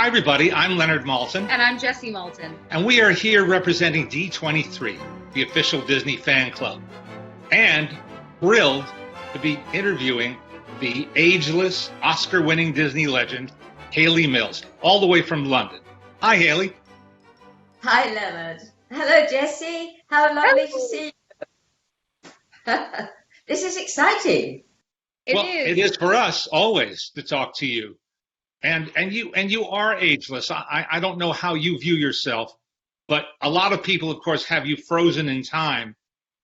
everybody. I'm Leonard Maltin. And I'm Jessie Maltin. And we are here representing D23, the official Disney fan club. And thrilled to be interviewing the ageless, Oscar-winning Disney legend, Hayley Mills, all the way from London. Hi, Hayley. Hi, Leonard. Hello, Jessie. How lovely to see you. This is exciting. It is for us always to talk to you. And you are ageless. I don't know how you view yourself, but a lot of people, of course, have you frozen in time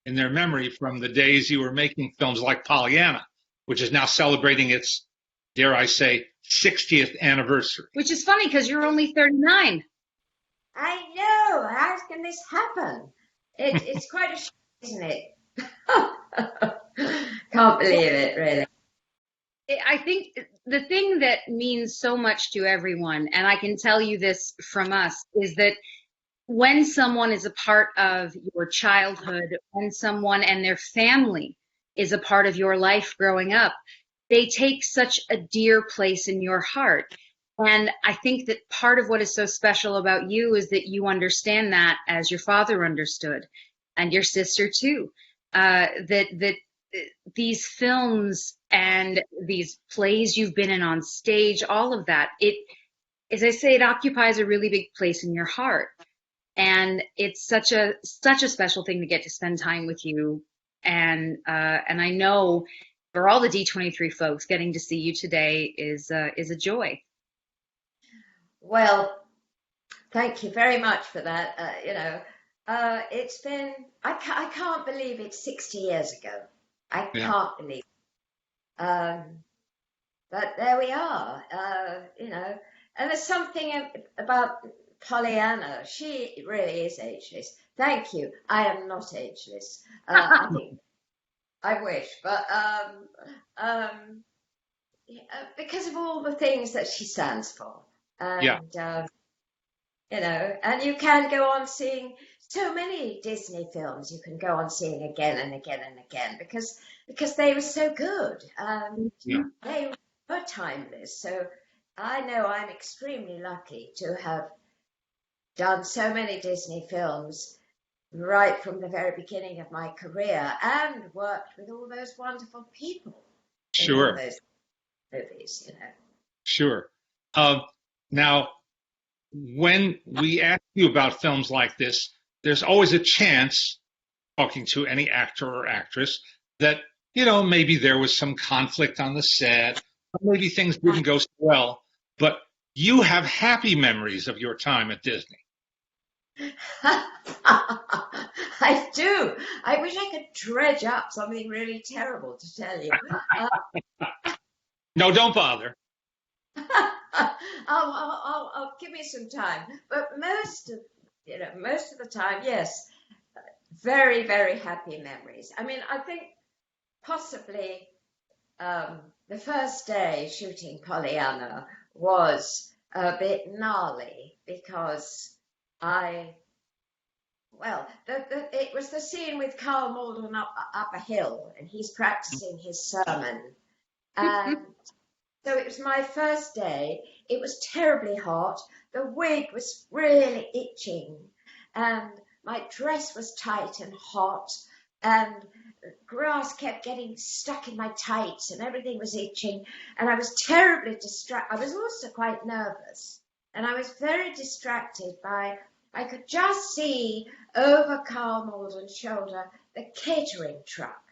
in their memory from the days you were making films like Pollyanna, which is now celebrating its, dare I say, 60th anniversary. Which is funny because you're only 39. I know. How can this happen? It's quite a shame, isn't it? Can't believe it, really. I think the thing that means so much to everyone, and I can tell you this from us, is that when someone is a part of your childhood, when someone and their family is a part of your life growing up, they take such a dear place in your heart. And I think that part of what is so special about you is that you understand that as your father understood, and your sister too, that these films and these plays you've been in on stage, all of that, as I say, it occupies a really big place in your heart. And it's such a special thing to get to spend time with you. And I know for all the D23 folks, getting to see you today is a joy. Well, thank you very much for that. It's been, I can't believe it's 60 years ago. I can't believe it. But there we are, and there's something about Pollyanna. She really is ageless. Thank you. I am not ageless. I think, I wish, but because of all the things that she stands for. And, and you can go on seeing so many Disney films you can go on seeing again and again and again because they were so good. They were timeless. So I know I'm extremely lucky to have done so many Disney films right from the very beginning of my career and worked with all those wonderful people. Sure. In all those movies, Sure. Now, when we ask you about films like this, there's always a chance, talking to any actor or actress, that, maybe there was some conflict on the set, or maybe things didn't go so well, but you have happy memories of your time at Disney. I do. I wish I could dredge up something really terrible to tell you. No, don't bother. I'll give me some time. But most of the time, yes, very, very happy memories. I mean, I think possibly the first day shooting Pollyanna was a bit gnarly because it was the scene with Carl Malden up a hill and he's practicing his sermon. And so it was my first day. It was terribly hot. The wig was really itching and my dress was tight and hot and grass kept getting stuck in my tights and everything was itching and I was terribly distracted. I was also quite nervous and I was very distracted by, I could just see over Carl Malden's shoulder the catering truck.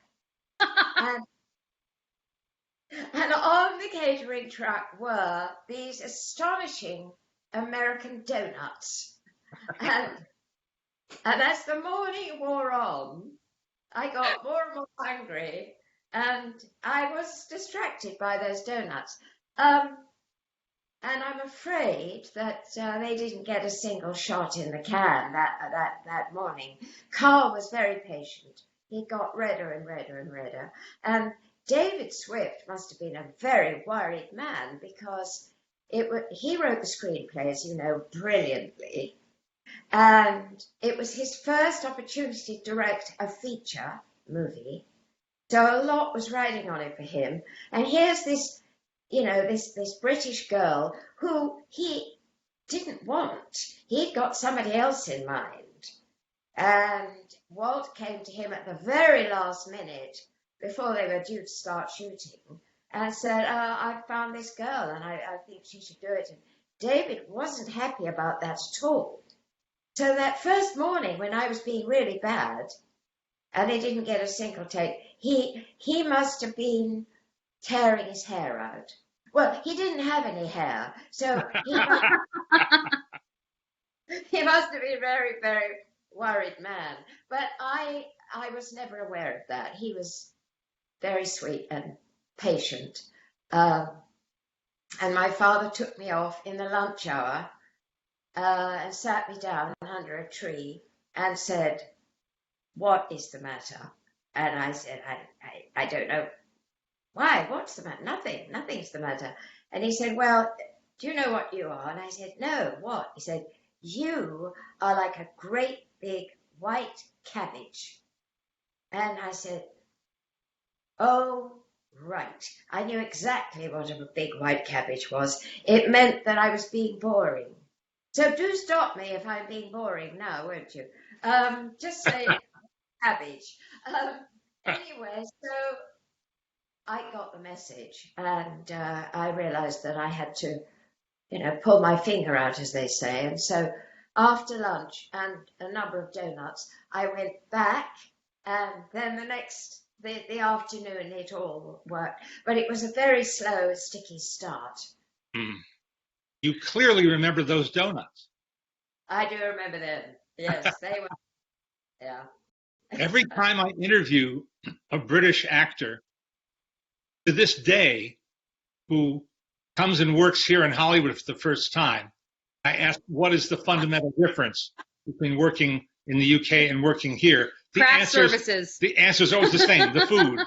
And on the catering truck were these astonishing American donuts. And as the morning wore on, I got more and more hungry and I was distracted by those donuts. And I'm afraid that they didn't get a single shot in the can that morning. Carl was very patient. He got redder and redder and redder. And David Swift must have been a very worried man because he wrote the screenplay, as you know, brilliantly. And it was his first opportunity to direct a feature movie. So a lot was riding on it for him. And here's this, this British girl who he didn't want. He'd got somebody else in mind. And Walt came to him at the very last minute before they were due to start shooting and said, I found this girl and I think she should do it. And David wasn't happy about that at all. So that first morning when I was being really bad and they didn't get a single take, he must have been tearing his hair out. Well, he didn't have any hair, so he must have been a very, very worried man. But I was never aware of that. He was very sweet and patient. And my father took me off in the lunch hour and sat me down under a tree and said, "What is the matter?" And I said, I don't know. Why? What's the matter? Nothing's the matter. And he said, "Well, do you know what you are?" And I said, "No, what?" He said, "You are like a great big white cabbage." And I said, "Oh, right." I knew exactly what a big white cabbage was. It meant that I was being boring. So do stop me if I'm being boring now, won't you? Just say cabbage. Anyway, so I got the message and I realized that I had to, pull my finger out, as they say. And so after lunch and a number of donuts, I went back and then the afternoon it all worked. But it was a very slow, sticky start. Mm. You clearly remember those donuts. I do remember them. Yes, they were. Yeah. Every time I interview a British actor to this day who comes and works here in Hollywood for the first time, I ask, what is the fundamental difference between working in the UK and working here? Craft services. The answer is always the same, the food.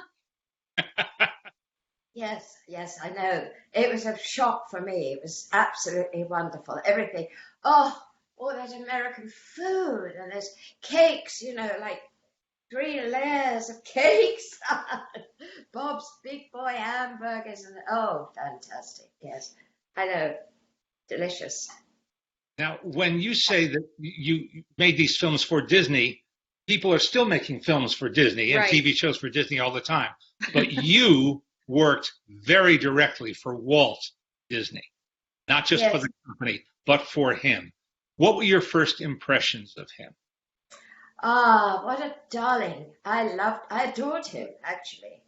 Yes, I know. It was a shock for me. It was absolutely wonderful. Everything. Oh, all that American food. And there's cakes, like 3 layers of cakes. Bob's Big Boy hamburgers. And oh, fantastic. Yes, I know. Delicious. Now, when you say that you made these films for Disney, people are still making films for Disney and right. TV shows for Disney all the time. But you worked very directly for Walt Disney, not just yes. for the company, but for him. What were your first impressions of him? What a darling. I adored him, actually.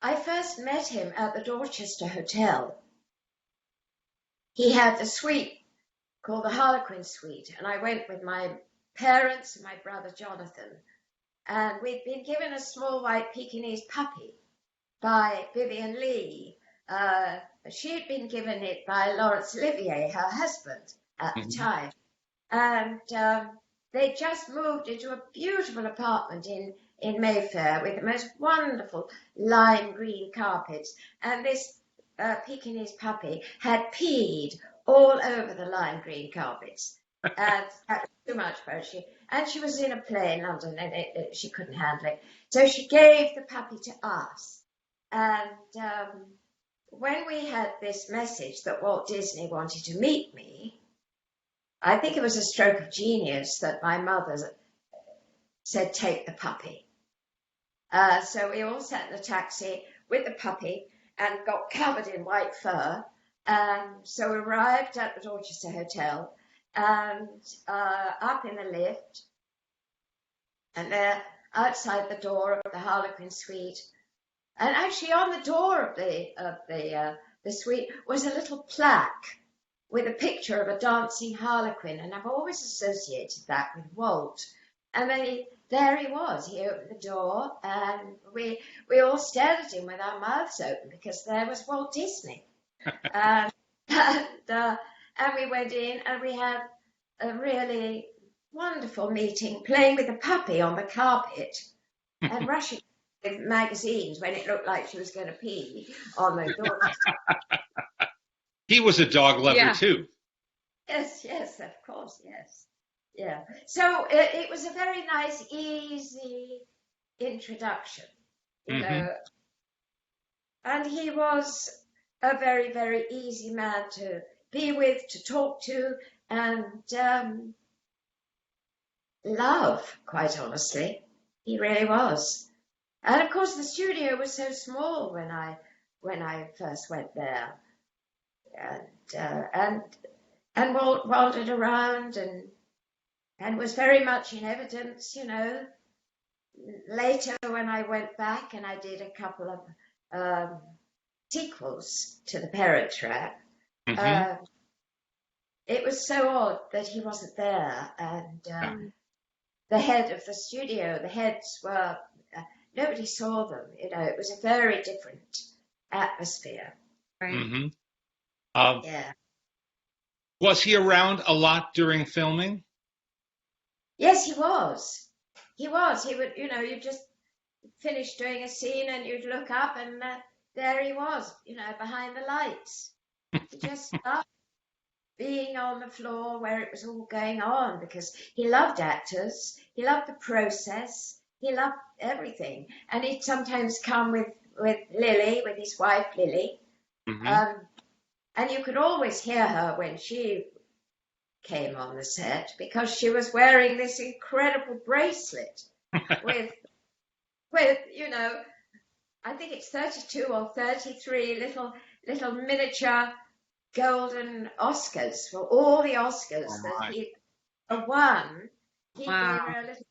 I first met him at the Dorchester Hotel. He had the suite called the Harlequin Suite, and I went with my parents and my brother Jonathan, and we'd been given a small white Pekingese puppy by Vivian Lee. She had been given it by Laurence Olivier, her husband, at the time. And they just moved into a beautiful apartment in Mayfair with the most wonderful lime green carpets. And this Pekingese puppy had peed all over the lime green carpets. And that was too much for her. She was in a play in London and she couldn't handle it. So she gave the puppy to us. And when we had this message that Walt Disney wanted to meet me, I think it was a stroke of genius that my mother said, "Take the puppy." So we all sat in the taxi with the puppy and got covered in white fur. And so we arrived at the Dorchester Hotel and up in the lift. And there, outside the door of the Harlequin Suite, and actually on the door of the suite was a little plaque with a picture of a dancing harlequin, and I've always associated that with Walt. And then there he was. He opened the door, and we all stared at him with our mouths open because there was Walt Disney. And we went in, and we had a really wonderful meeting, playing with the puppy on the carpet and rushing with magazines when it looked like she was going to pee on the door. He was a dog lover too. Yes, of course, yes. Yeah. So it was a very nice, easy introduction, you know. And he was a very, very easy man to be with, to talk to, and love, quite honestly. He really was. And of course, the studio was so small when I first went there, and Walt wandered around and was very much in evidence, you know. Later, when I went back and I did a couple of sequels to The Parent Trap, it was so odd that he wasn't there, and the head of the studio, the heads were, nobody saw them, you know. It was a very different atmosphere. Right. Yeah. Was he around a lot during filming? Yes, he was. He was. He would, you know, you just finish doing a scene and you'd look up and there he was, you know, behind the lights. He just loved being on the floor where it was all going on, because he loved actors, he loved the process, he loved everything. And he'd sometimes come with Lily, with his wife Lily, and you could always hear her when she came on the set, because she was wearing this incredible bracelet with you know, I think it's 32 or 33 little miniature golden Oscars for all the Oscars that he won. He gave her a little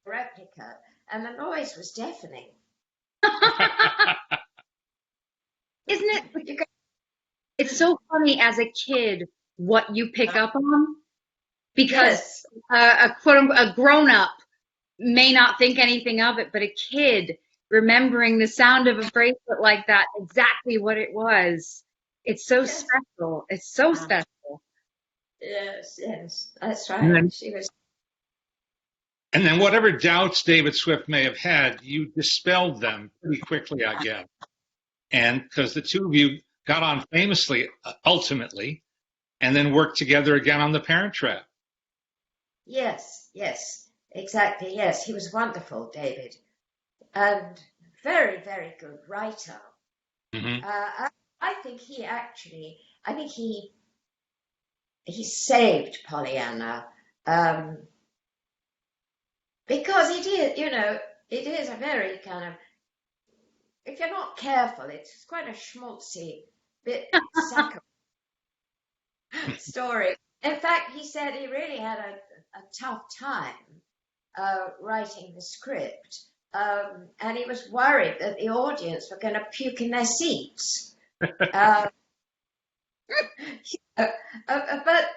replica, and the noise was deafening. Isn't it? It's so funny as a kid what you pick up on, because a grown-up may not think anything of it, but a kid remembering the sound of a bracelet like that, exactly what it was. It's so special. It's so special. Yes, that's right. She was. And then whatever doubts David Swift may have had, you dispelled them pretty quickly, I guess. And because the two of you got on famously, ultimately, and then worked together again on The Parent Trap. Yes, exactly. Yes, he was wonderful, David, and very, very good writer. I think he saved Pollyanna, because it is a very kind of, if you're not careful, it's quite a schmaltzy bit saccharine story. In fact, he said he really had a tough time writing the script, and he was worried that the audience were going to puke in their seats. But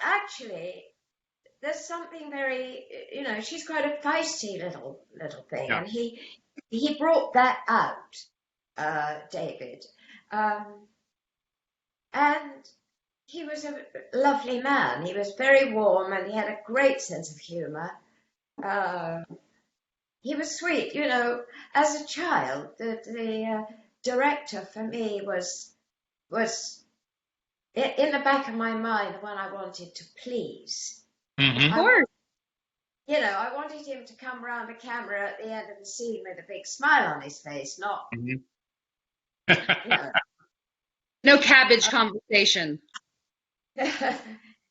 actually, there's something very, you know, she's quite a feisty little thing, and he brought that out, David, and he was a lovely man. He was very warm, and he had a great sense of humor. He was sweet, you know. As a child, the director for me was in the back of my mind the one I wanted to please. Of course. You know, I wanted him to come around the camera at the end of the scene with a big smile on his face, not, you know. No cabbage conversation.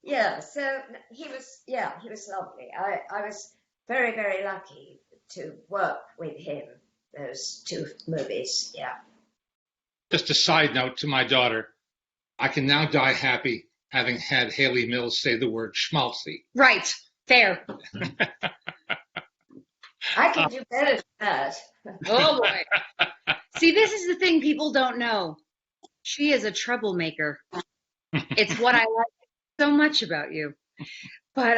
Yeah, so he was lovely. I was very, very lucky to work with him, those two movies, yeah. Just a side note to my daughter, I can now die happy having had Hayley Mills say the word schmaltzy. Right, fair. I can do better than that. Oh boy. See, this is the thing people don't know. She is a troublemaker. It's what I like so much about you. But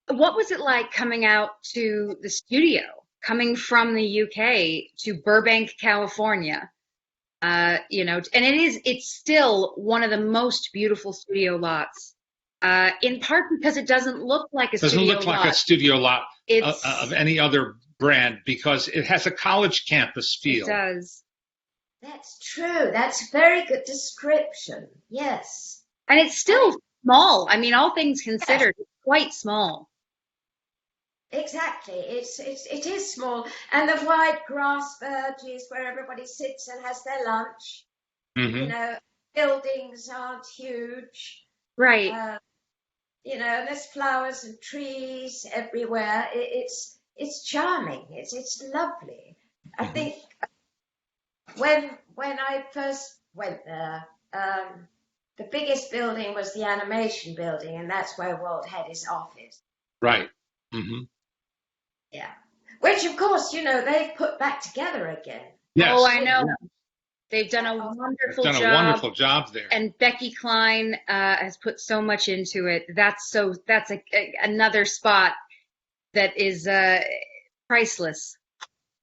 what was it like coming out to the studio, coming from the UK to Burbank, California? You know, and it's still one of the most beautiful studio lots. In part because it doesn't look like a studio lot. Doesn't look like a studio lot of any other brand, because it has a college campus feel. It does. That's true. That's a very good description. Yes. And it's still small. I mean, all things considered, it's quite small. Exactly. It is small. And the wide grass verges where everybody sits and has their lunch. You know, buildings aren't huge. Right. you know, there's flowers and trees everywhere. It's charming. It's lovely. I think when I first went there, the biggest building was the animation building, and that's where Walt had his office. Right. Mm-hmm. Yeah. Which, of course, you know, they've put back together again. Yes. Oh, I know. They've done a wonderful job. A wonderful job there. And Becky Klein has put so much into it. That's another spot that is priceless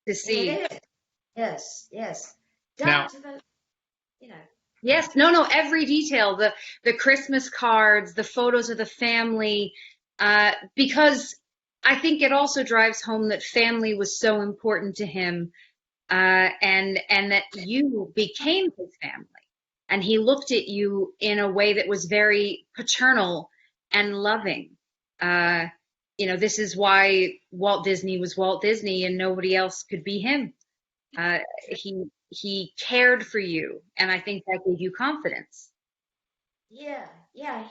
to see. It is. Yes, yes. Down Now, to the, you know. Yes, no, every detail, the Christmas cards, the photos of the family, because I think it also drives home that family was so important to him, and that you became his family, and he looked at you in a way that was very paternal and loving. You know, this is why Walt Disney was Walt Disney, and nobody else could be him. He cared for you, and I think that gave you confidence. Yeah,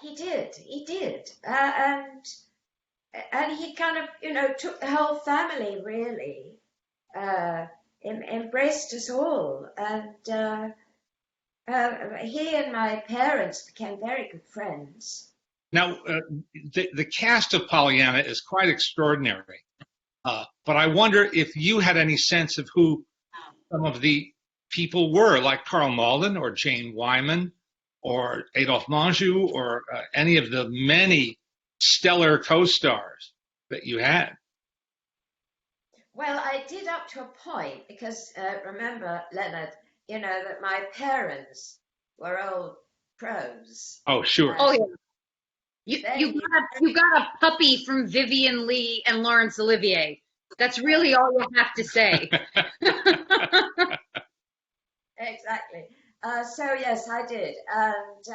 he did. He did. And he kind of, you know, took the whole family, really, embraced us all. And he and my parents became very good friends. Now, the cast of Pollyanna is quite extraordinary. But I wonder if you had any sense of who some of the people were, like Carl Malden or Jane Wyman or Adolphe Menjou or any of the many stellar co-stars that you had. Well, I did up to a point because remember, Leonard, you know, that my parents were old pros. Oh, sure. Oh, yeah. You got a puppy from Vivian Leigh and Laurence Olivier. That's really all you have to say. Exactly. So yes, I did, and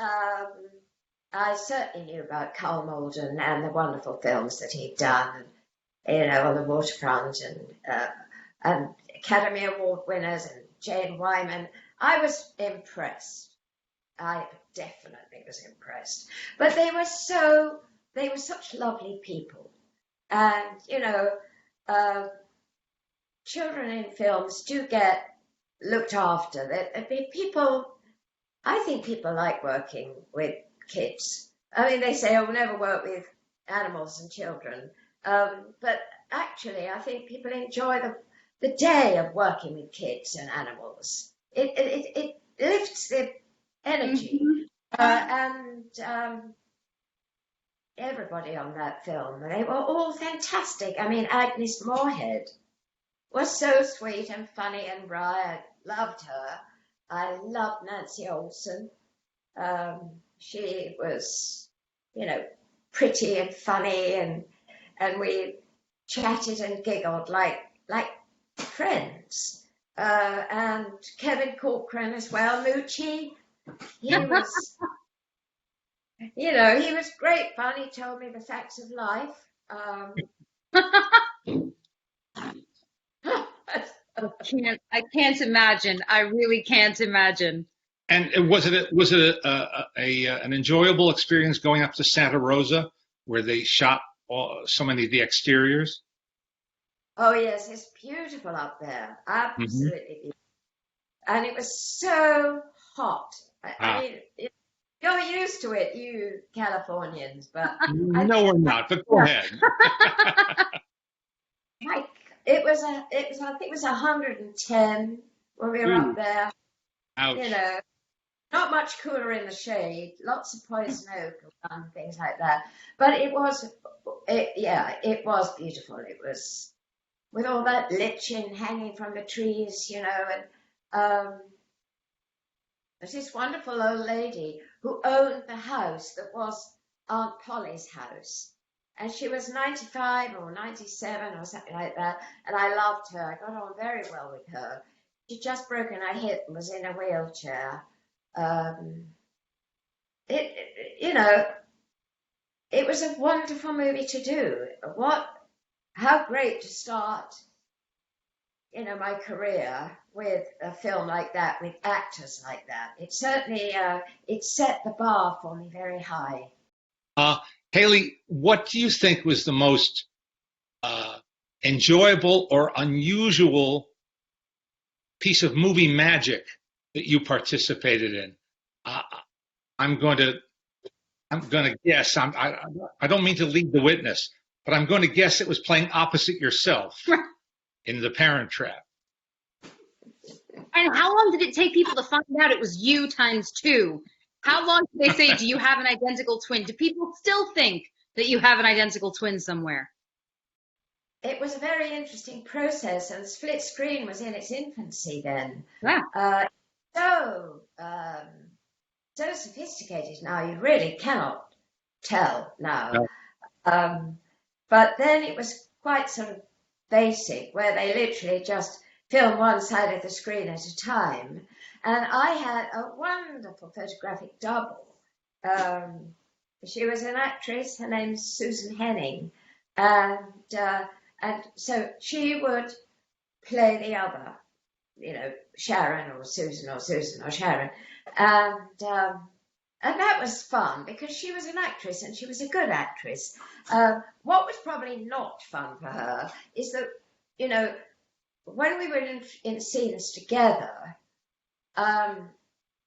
I certainly knew about Carl Malden and the wonderful films that he'd done, you know, on the waterfront, and Academy Award winners, and Jane Wyman. I was impressed. I definitely was impressed. But they were such lovely people, and you know, children in films do get looked after. I think people like working with kids. I mean, they say, "Oh, never work with animals and children," but actually, I think people enjoy the day of working with kids and animals. It lifts their energy, and everybody on that film, they were all fantastic. I mean, Agnes Moorehead was so sweet and funny and wry. I loved her. I loved Nancy Olsen. She was, you know, pretty and funny, and we chatted and giggled like friends. And Kevin Corcoran as well, Moochie. He was, you know, he was great fun. He told me the facts of life. I can't imagine. I really can't imagine. And was it an enjoyable experience going up to Santa Rosa, where they shot so many of the exteriors? Oh yes, it's beautiful up there. Absolutely beautiful. And it was so hot. I mean, you're used to it, you Californians, but no, we're not. But go ahead. It was I think it was 110 when we were up there. Ouch. You know, not much cooler in the shade, lots of poison oak and things like that. But it was beautiful. It was with all that lichen hanging from the trees, you know, and there's this wonderful old lady who owned the house that was Aunt Polly's house. And she was 95 or 97 or something like that. And I loved her. I got on very well with her. She'd just broken her hip and was in a wheelchair. You know, it was a wonderful movie to do. How great to start, you know, my career with a film like that, with actors like that. It certainly, it set the bar for me very high. Hayley, what do you think was the most enjoyable or unusual piece of movie magic that you participated in? Uh, I'm going to guess. I don't mean to lead the witness, but I'm going to guess it was playing opposite yourself in The Parent Trap. And how long did it take people to find out it was you times 2? How long did they say, do you have an identical twin? Do people still think that you have an identical twin somewhere? It was a very interesting process, and split screen was in its infancy then. Yeah. So sophisticated now, you really cannot tell now. No. But then it was quite sort of basic, where they literally just film one side of the screen at a time. And I had a wonderful photographic double. She was an actress, her name's Susan Henning, and so she would play the other, Sharon or Susan or Sharon, and that was fun because she was an actress and she was a good actress. What was probably not fun for her is that, when we were in scenes together,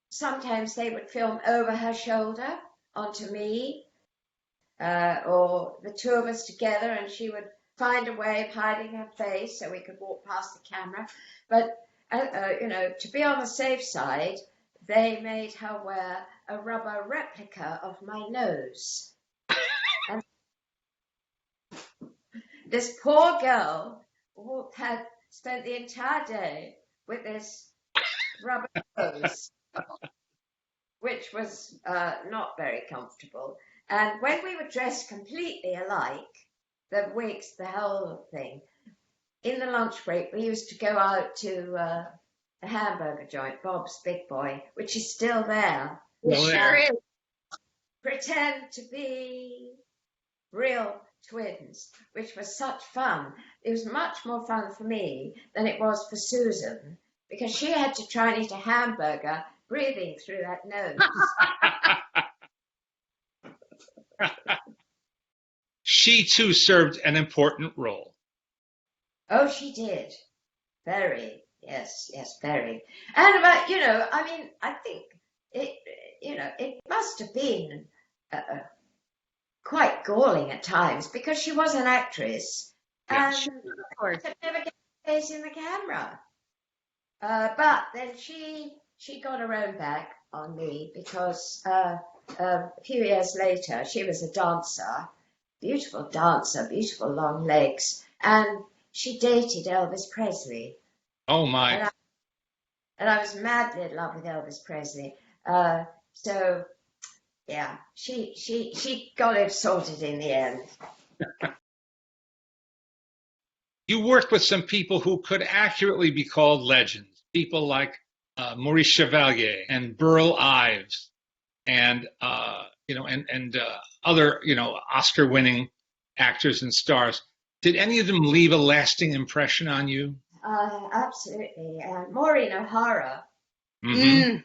sometimes they would film over her shoulder onto me, or the two of us together, and she would find a way of hiding her face so we could walk past the camera. But, to be on the safe side, they made her wear a rubber replica of my nose. And this poor girl had spent the entire day with this rubber nose, which was not very comfortable. And when we were dressed completely alike, the wigs, the whole thing, in the lunch break, we used to go out to the hamburger joint, Bob's Big Boy, which is still there. It sure is. Pretend to be real twins, which was such fun. It was much more fun for me than it was for Susan, because she had to try and eat a hamburger breathing through that nose. She too served an important role. Oh, she did. Very. Yes, very. And I think it must have been quite galling at times because she was an actress and could never get her face in the camera. But then she got her own back on me because a few years later she was a dancer, beautiful long legs, and she dated Elvis Presley. Oh my! And I was madly in love with Elvis Presley. So yeah, she got it sorted in the end. You worked with some people who could accurately be called legends. People like Maurice Chevalier and Burl Ives, and other Oscar-winning actors and stars. Did any of them leave a lasting impression on you? Absolutely. Maureen OHara Mm-hmm.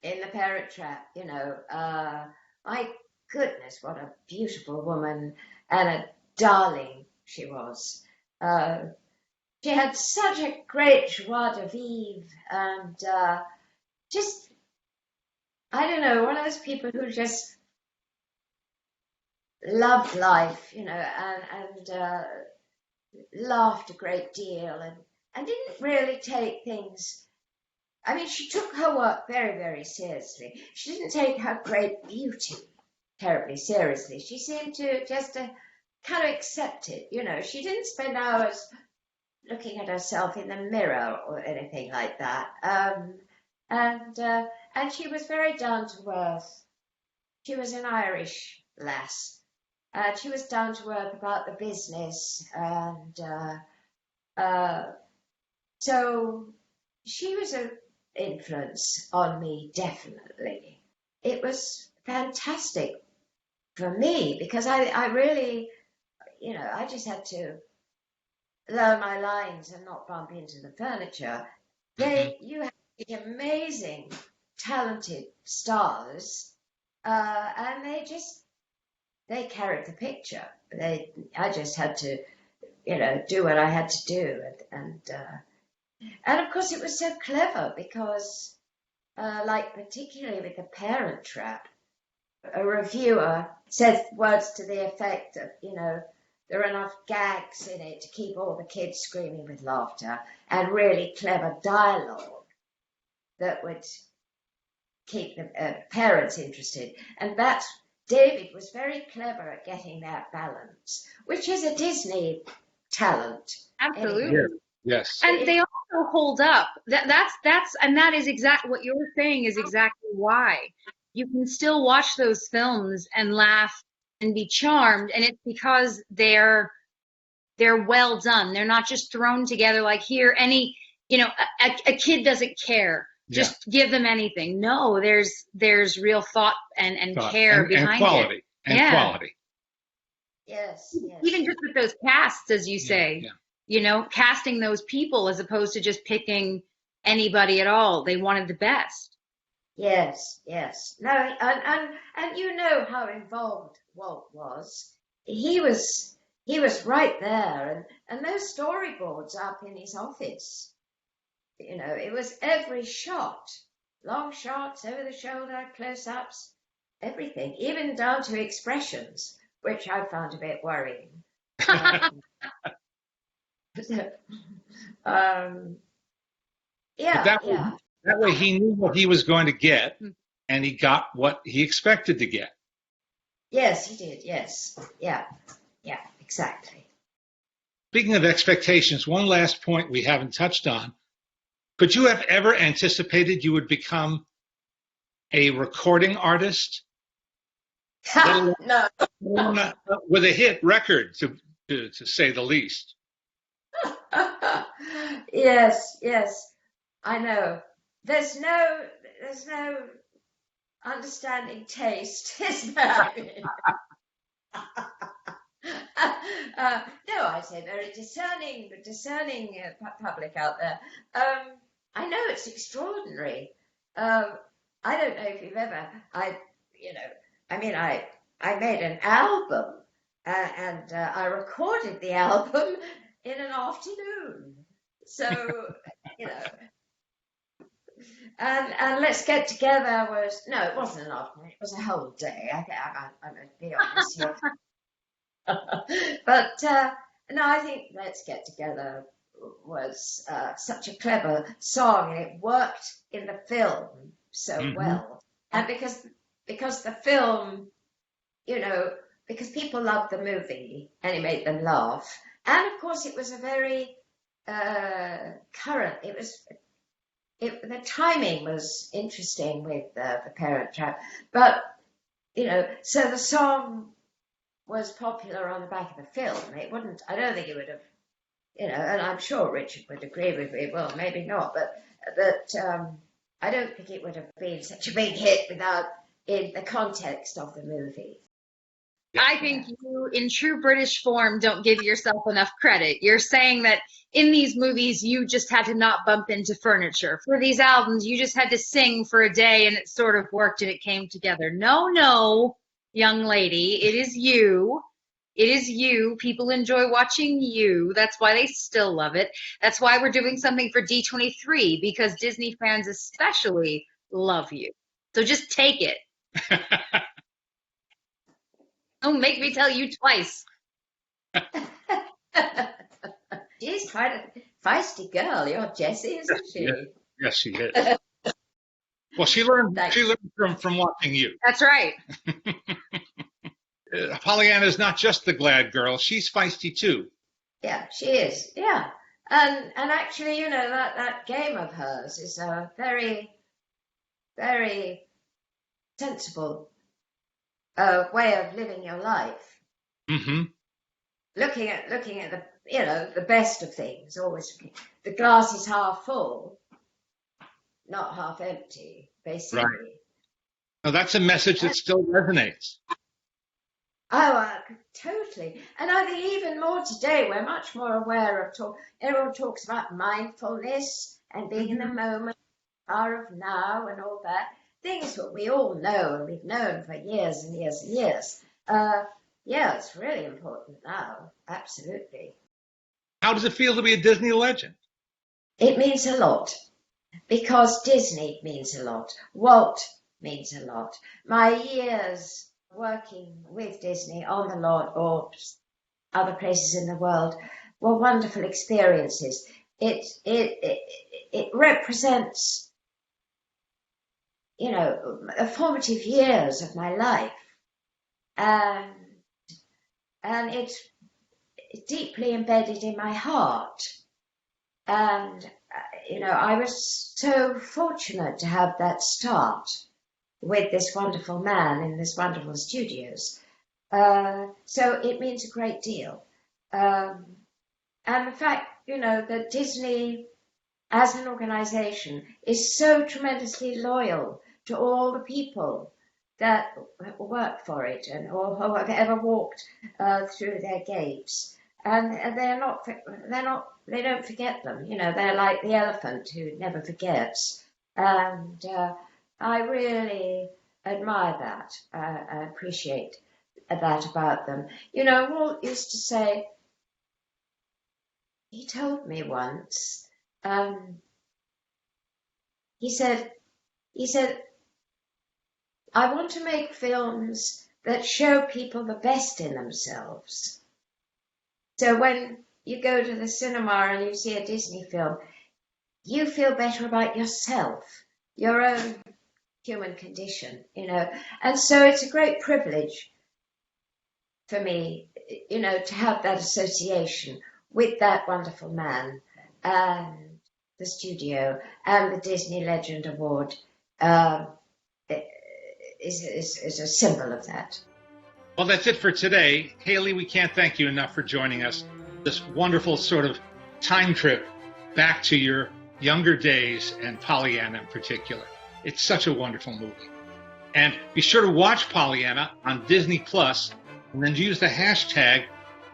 in The Parent Trap, my goodness, what a beautiful woman and a darling she was. She had such a great joie de vivre and just, I don't know, one of those people who just loved life, and laughed a great deal and didn't really take things. I mean, she took her work very, very seriously. She didn't take her great beauty terribly seriously. She seemed to just kind of accept it, She didn't spend hours looking at herself in the mirror or anything like that. And she was very down to earth. She was an Irish lass. She was down to earth about the business, and so she was an influence on me, definitely. It was fantastic for me because I really, I just had to learn my lines and not bump into the furniture. You have these amazing, talented stars, and they carried the picture. I just had to, do what I had to do, and of course it was so clever because, like particularly with the Parent Trap, a reviewer said words to the effect of, there are enough gags in it to keep all the kids screaming with laughter, and really clever dialogue that would keep the parents interested. And David was very clever at getting that balance, which is a Disney talent. Absolutely. Anyway. Yes. And they also hold up. That is exactly what you're saying is exactly why. You can still watch those films and laugh and be charmed, and it's because they're well done. They're not just thrown together like here. A kid doesn't care. Just give them anything. No, there's real thought and care behind and quality, it. Quality. Yes. Even just with those casts, as you say, casting those people as opposed to just picking anybody at all. They wanted the best. Yes. No, and you know how involved Walt was. He was right there, and those storyboards up in his office. It was every shot, long shots, over the shoulder, close-ups, everything, even down to expressions, which I found a bit worrying. That way he knew what he was going to get, and he got what he expected to get. Yes, he did. Yes. Yeah, exactly. Speaking of expectations, one last point we haven't touched on. Could you have ever anticipated you would become a recording artist? No. With a hit record, to say the least. Yes, I know. There's no understanding taste, is there? No, I say very discerning public out there. I know it's extraordinary. I don't know if you've ever. I made an album, and I recorded the album in an afternoon. So, and Let's Get Together it wasn't an afternoon, it was a whole day. I'm going to be honest here. But, no, I think Let's Get Together was such a clever song, and it worked in the film so well. And because the film, because people loved the movie and it made them laugh. And of course, it was a very current. The timing was interesting with the Parent Trap, but so the song was popular on the back of the film. It wouldn't. I don't think it would have. And I'm sure Richard would agree with me. Well, maybe not, but I don't think it would have been such a big hit without in the context of the movie. I think you, in true British form, don't give yourself enough credit. You're saying that in these movies, you just had to not bump into furniture. For these albums, you just had to sing for a day and it sort of worked and it came together. No, young lady, it is you. It is you. People enjoy watching you. That's why they still love it. That's why we're doing something for D23, because Disney fans especially love you. So just take it. Don't make me tell you twice. She's quite a feisty girl, your Jessie, isn't she? Yes, she is. Well, she learned from watching you. That's right. Pollyanna is not just the glad girl; she's feisty too. Yeah, she is. Yeah, and actually, that game of hers is a very, very sensible way of living your life. Mm-hmm. Looking at the the best of things. Always, the glass is half full, not half empty. Basically. Right. Now that's a message that still resonates. Oh, totally. And I think even more today, we're much more aware of everyone talks about mindfulness and being in the moment, hour of now and all that. Things that we all know and we've known for years and years and years. Yeah, it's really important now. Absolutely. How does it feel to be a Disney legend? It means a lot because Disney means a lot. Walt means a lot. My years working with Disney on the lot or other places in the world were wonderful experiences. It represents, a formative years of my life, and it's deeply embedded in my heart. And I was so fortunate to have that start with this wonderful man in this wonderful studios. So it means a great deal. And the fact, that Disney as an organization is so tremendously loyal to all the people that work for it or who have ever walked through their gates. And they don't forget them. They're like the elephant who never forgets. And I really admire that. I appreciate that about them. Walt used to say, he told me once, he said, I want to make films that show people the best in themselves. So when you go to the cinema and you see a Disney film, you feel better about yourself, your own human condition, And so it's a great privilege for me, to have that association with that wonderful man and the studio and the Disney Legend Award is a symbol of that. Well, that's it for today. Hayley, we can't thank you enough for joining us. This wonderful sort of time trip back to your younger days and Pollyanna in particular. It's such a wonderful movie. And be sure to watch Pollyanna on Disney Plus and then use the hashtag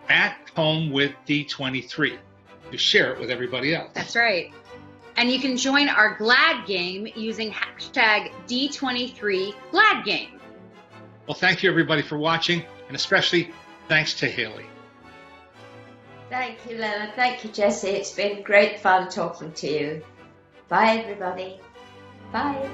@HomeWithD23 to share it with everybody else. That's right. And you can join our Glad Game using hashtag D23GladGame. Well, thank you, everybody, for watching, and especially thanks to Hayley. Thank you, Leonard. Thank you, Jessie. It's been great fun talking to you. Bye, everybody. Bye.